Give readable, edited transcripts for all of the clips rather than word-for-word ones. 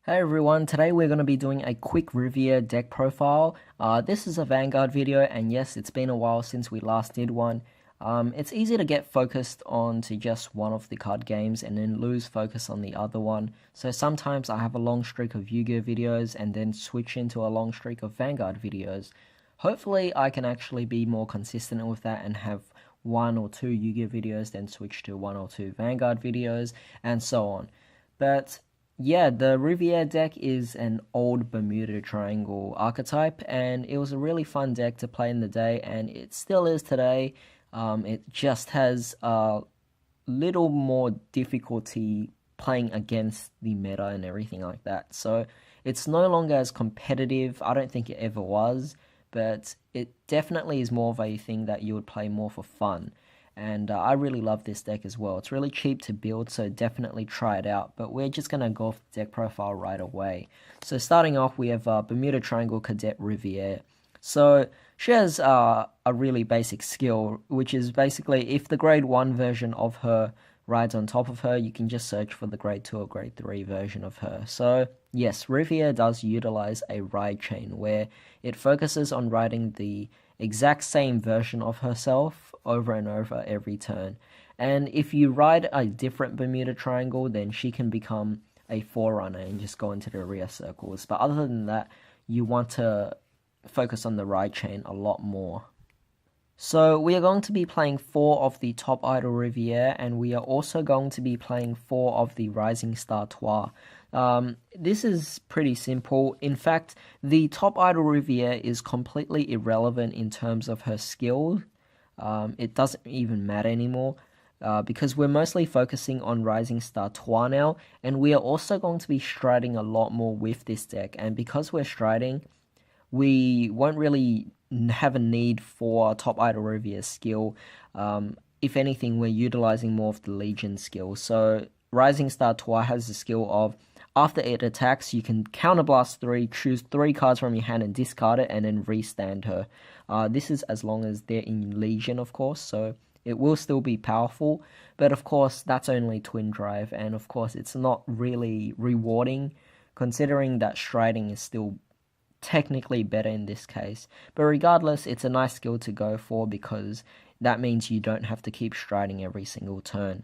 Hey everyone, today we're going to be doing a quick Riviere deck profile. This is a Vanguard video, and yes, it's been a while since we last did one. It's easy to get focused on to just one of the card games and then lose focus on the other one. So sometimes I have a long streak of Yu-Gi-Oh videos and then switch into a long streak of Vanguard videos. Hopefully I can actually be more consistent with that and have one or two Yu-Gi-Oh videos, then switch to one or two Vanguard videos, and so on. But yeah, the Riviere deck is an old Bermuda Triangle archetype, and it was a really fun deck to play in the day, and it still is today. It just has a little more difficulty playing against the meta and everything like that. So it's no longer as competitive. I don't think it ever was, but it definitely is more of a thing that you would play more for fun. And I really love this deck as well. It's really cheap to build, so definitely try it out. But we're just going to go off the deck profile right away. So starting off, we have Bermuda Triangle Cadet Riviere. So she has a really basic skill, which is basically if the grade 1 version of her rides on top of her, you can just search for the grade 2 or grade 3 version of her. So yes, Riviere does utilize a ride chain where it focuses on riding the exact same version of herself over and over every turn. And if you ride a different Bermuda Triangle, then she can become a forerunner and just go into the rear circles. But other than that, you want to focus on the ride chain a lot more. So we are going to be playing 4 of the Top Idol Riviere, and we are also going to be playing 4 of the Rising Star Trois. This is pretty simple. In fact, the Top Idol Riviere is completely irrelevant in terms of her skill. It doesn't even matter anymore. Because we're mostly focusing on Rising Star Trois now, and we are also going to be striding a lot more with this deck, and because we're striding, we won't really have a need for Top Idol Riviere's skill. If anything, we're utilizing more of the Legion skill. So Rising Star Trois has the skill of after it attacks, you can counterblast 3, choose 3 cards from your hand and discard it, and then restand her. This is as long as they're in Legion, of course, so it will still be powerful, but of course that's only Twin Drive, and of course it's not really rewarding considering that striding is still technically better in this case. But regardless, it's a nice skill to go for because that means you don't have to keep striding every single turn.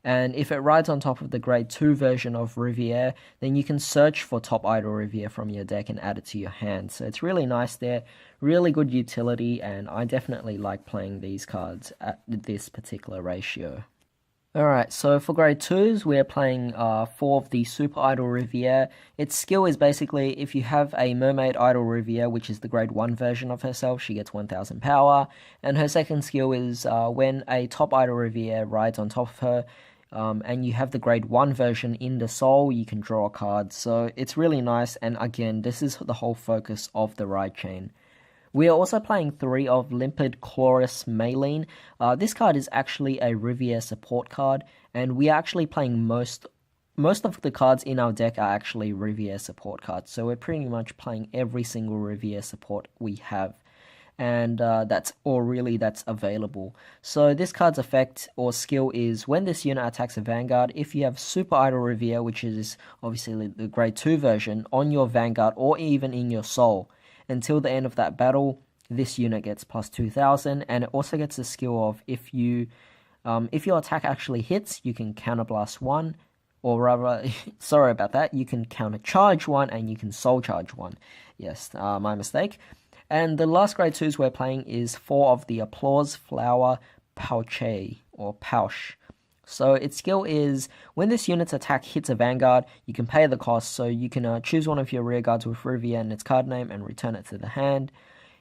And if it rides on top of the grade 2 version of Riviere, then you can search for Top Idol Riviere from your deck and add it to your hand. So it's really nice there, really good utility, and I definitely like playing these cards at this particular ratio. Alright, so for grade 2s, we're playing 4 of the Super Idol Riviere. Its skill is basically if you have a Mermaid Idol Riviere, which is the grade 1 version of herself, she gets 1000 power. And her second skill is when a Top Idol Riviere rides on top of her, and you have the grade 1 version in the soul, you can draw a card. So it's really nice, and again, this is the whole focus of the ride chain. We are also playing 3 of Limpid Chloris Maylene. This card is actually a Riviere support card, and we are actually playing most of the cards in our deck are actually Riviere support cards. So we're pretty much playing every single Riviere support we have, and that's available. So this card's effect or skill is when this unit attacks a Vanguard, if you have Super Idol Riviere, which is obviously the grade 2 version, on your Vanguard or even in your soul, until the end of that battle, this unit gets plus 2000, and it also gets the skill of if your attack actually hits, you can counterblast 1, or rather, sorry about that, you can countercharge 1 and you can soul charge 1. Yes, my mistake. And the last grade 2s we're playing is 4 of the Applause Flower Pouche, or Pouch. So its skill is, when this unit's attack hits a Vanguard, you can pay the cost, so you can choose one of your rear guards with Riviere and its card name and return it to the hand.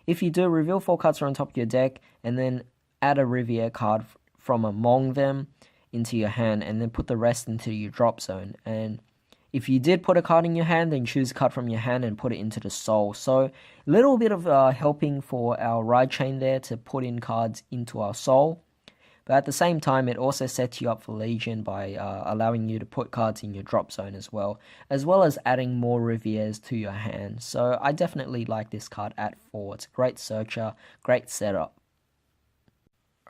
If you do, reveal 4 cards from on top of your deck, and then add a Riviere card from among them into your hand, and then put the rest into your drop zone. And if you did put a card in your hand, then choose a card from your hand and put it into the soul. So a little bit of helping for our ride chain there to put in cards into our soul. But at the same time, it also sets you up for Legion by allowing you to put cards in your drop zone as well as adding more Rivieres to your hand. So I definitely like this card at 4. It's a great searcher, great setup.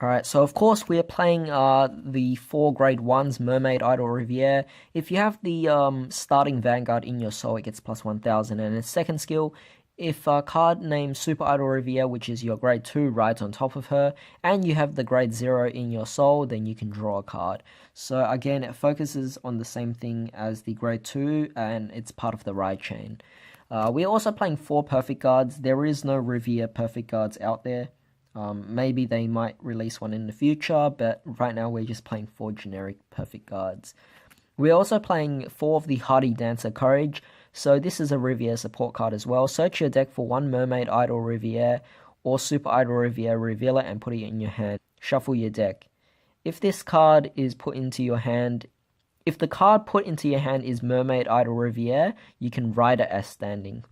Alright, so of course we're playing the 4 grade 1s Mermaid Idol Riviere. If you have the starting Vanguard in your soul, it gets plus 1000. And its second skill, if a card named Super Idol Riviere, which is your grade 2, rides on top of her, and you have the grade 0 in your soul, then you can draw a card. So again, it focuses on the same thing as the grade 2, and it's part of the ride chain. We're also playing 4 perfect guards. There is no Riviere perfect guards out there. Maybe they might release one in the future, but right now we're just playing 4 generic perfect guards. We're also playing 4 of the Hardy Dancer Courage, so this is a Riviere support card as well. Search your deck for 1 Mermaid Idol Riviere or Super Idol Riviere, reveal it and put it in your hand. Shuffle your deck. If this card is put into your hand, if the card put into your hand is Mermaid Idol Riviere, you can ride it as standing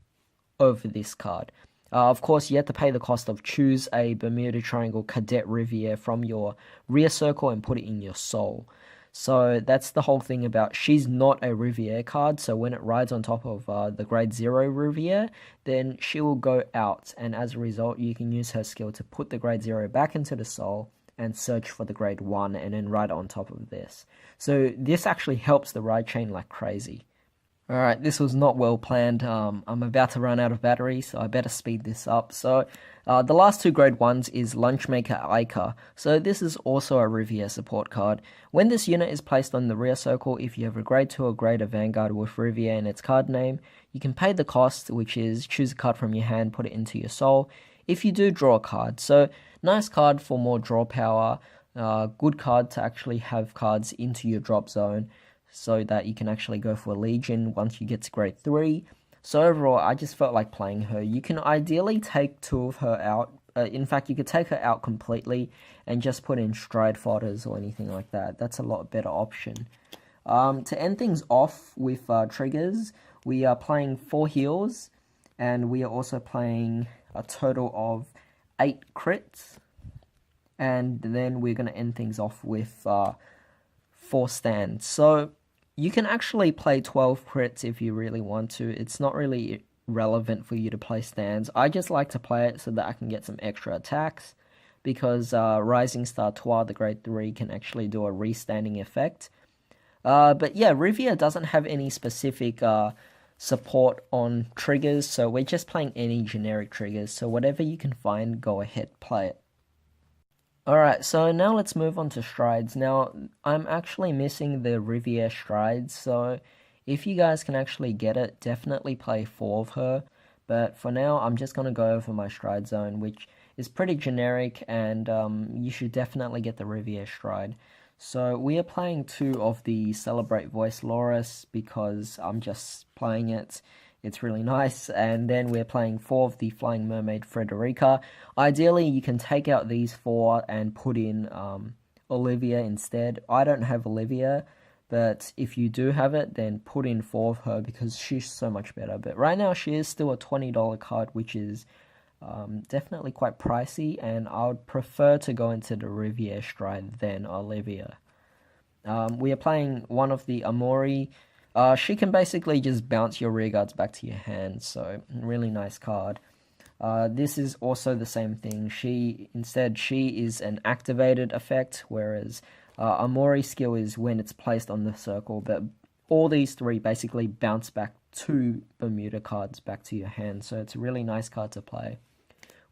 over this card. Of course, you have to pay the cost of choose a Bermuda Triangle Cadet Riviere from your rear circle and put it in your soul. So that's the whole thing about she's not a Riviere card, so when it rides on top of the grade 0 Riviere, then she will go out, and as a result you can use her skill to put the grade 0 back into the soul and search for the grade 1 and then ride on top of this. So this actually helps the ride chain like crazy. Alright, this was not well planned. I'm about to run out of battery, so I better speed this up. So, the last 2 grade 1s is Lunchmaker Ica. So this is also a Riviere support card. When this unit is placed on the rear circle, if you have a grade 2 or greater Vanguard with Riviere in its card name, you can pay the cost, which is choose a card from your hand, put it into your soul. If you do draw a card, so nice card for more draw power, good card to actually have cards into your drop zone, so that you can actually go for a Legion once you get to grade 3. So overall, I just felt like playing her. You can ideally take 2 of her out. In fact, you could take her out completely and just put in Stride Fodders or anything like that. That's a lot better option. To end things off with triggers, we are playing 4 heals, and we are also playing a total of 8 crits. And then we're going to end things off with 4 stands. So you can actually play 12 crits if you really want to. It's not really relevant for you to play stands. I just like to play it so that I can get some extra attacks, because Rising Star Toi, the grade 3, can actually do a restanding effect. But yeah, Riviere doesn't have any specific support on triggers, so we're just playing any generic triggers. So whatever you can find, go ahead, play it. Alright, so now let's move on to strides. Now, I'm actually missing the Riviere strides, so if you guys can actually get it, definitely play 4 of her. But for now, I'm just going to go over my stride zone, which is pretty generic, and you should definitely get the Riviere stride. So we are playing 2 of the Celebrate Voice Loris because I'm just playing it. It's really nice. And then we're playing 4 of the Flying Mermaid Frederica. Ideally, you can take out these 4 and put in Olivia instead. I don't have Olivia, but if you do have it, then put in 4 of her because she's so much better. But right now, she is still a $20 card, which is definitely quite pricey, and I would prefer to go into the Riviere stride than Olivia. We are playing one of the Amori. She can basically just bounce your rear guards back to your hand, so really nice card. This is also the same thing. She is an activated effect, whereas Amori's skill is when it's placed on the circle, but all these 3 basically bounce back 2 Bermuda cards back to your hand, so it's a really nice card to play.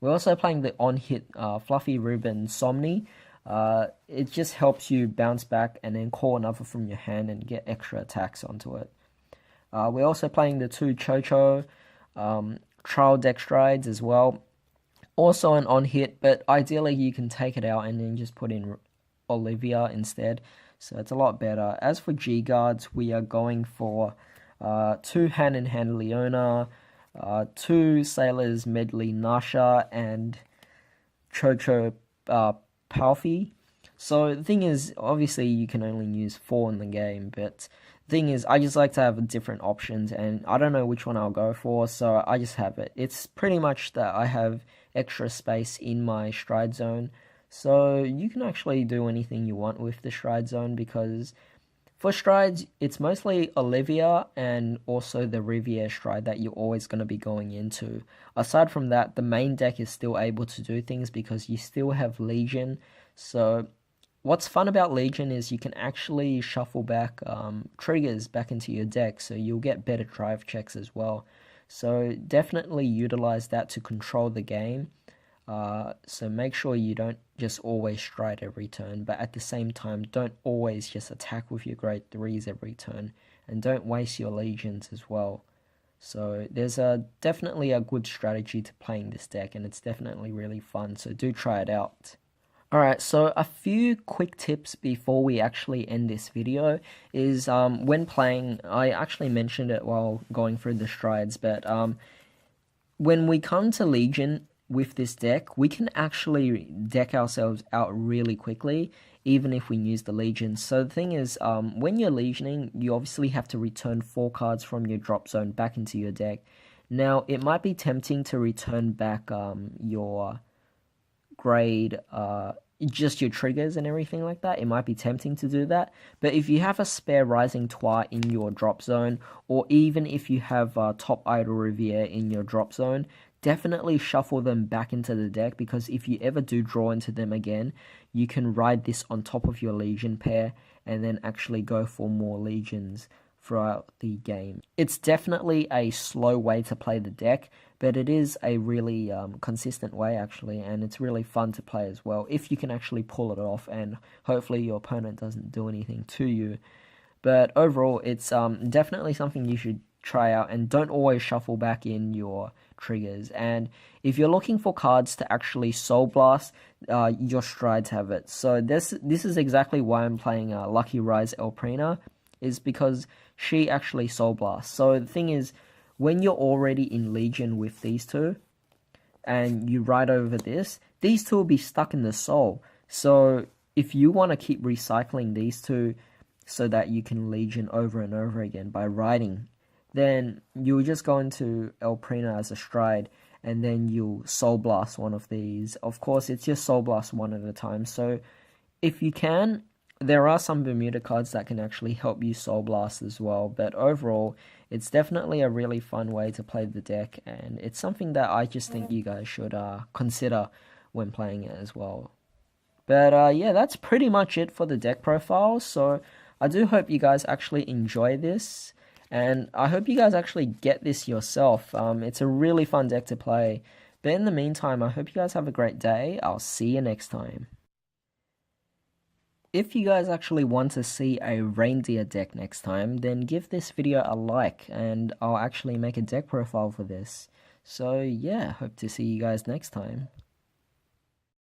We're also playing the on-hit Fluffy Ribbon Somni. It just helps you bounce back and then call another from your hand and get extra attacks onto it. We're also playing the 2 Chocho Trial Deck Strides as well. Also an on-hit, but ideally you can take it out and then just put in Olivia instead. So it's a lot better. As for G-Guards, we are going for 2 Hand-in-Hand Leona, 2 Sailors Medley Nasha, and Chocho Palfi. So the thing is, obviously you can only use 4 in the game, but the thing is, I just like to have different options, and I don't know which one I'll go for, so I just have it. It's pretty much that I have extra space in my stride zone, so you can actually do anything you want with the stride zone, because For strides, it's mostly Olivia and also the Riviere stride that you're always going to be going into. Aside from that, the main deck is still able to do things because you still have Legion. So what's fun about Legion is you can actually shuffle back triggers back into your deck, so you'll get better drive checks as well. So definitely utilize that to control the game. So make sure you don't just always stride every turn, but at the same time, don't always just attack with your grade 3s every turn, and don't waste your legions as well. So there's definitely a good strategy to playing this deck, and it's definitely really fun, so do try it out. Alright, so a few quick tips before we actually end this video is when playing, I actually mentioned it while going through the strides, but when we come to Legion with this deck, we can actually deck ourselves out really quickly, even if we use the Legion. So the thing is, when you're Legioning, you obviously have to return 4 cards from your drop zone back into your deck. Now, it might be tempting to return back your grade, just your triggers and everything like that. It might be tempting to do that, but if you have a spare Rising Twa in your drop zone, or even if you have Top Idol Riviere in your drop zone, definitely shuffle them back into the deck, because if you ever do draw into them again, you can ride this on top of your Legion pair and then actually go for more Legions throughout the game. It's definitely a slow way to play the deck, but it is a really consistent way actually, and it's really fun to play as well if you can actually pull it off, and hopefully your opponent doesn't do anything to you. But overall, it's definitely something you should try out, and don't always shuffle back in your triggers. And if you're looking for cards to actually Soul Blast, your strides have it. So this is exactly why I'm playing Lucky Rise Elprina, is because she actually Soul Blasts. So the thing is, when you're already in Legion with these two, and you ride over this, these two will be stuck in the soul. So if you want to keep recycling these two so that you can Legion over and over again by riding, then you'll just go into Elprina as a stride, and then you'll Soul Blast one of these. Of course, it's just Soul Blast one at a time. So if you can, there are some Bermuda cards that can actually help you Soul Blast as well, but overall, it's definitely a really fun way to play the deck, and it's something that I just think you guys should consider when playing it as well. But yeah, that's pretty much it for the deck profile, so I do hope you guys actually enjoy this, and I hope you guys actually get this yourself. It's a really fun deck to play, but in the meantime, I hope you guys have a great day. I'll see you next time. If you guys actually want to see a reindeer deck next time, then give this video a like, and I'll actually make a deck profile for this. So yeah, hope to see you guys next time.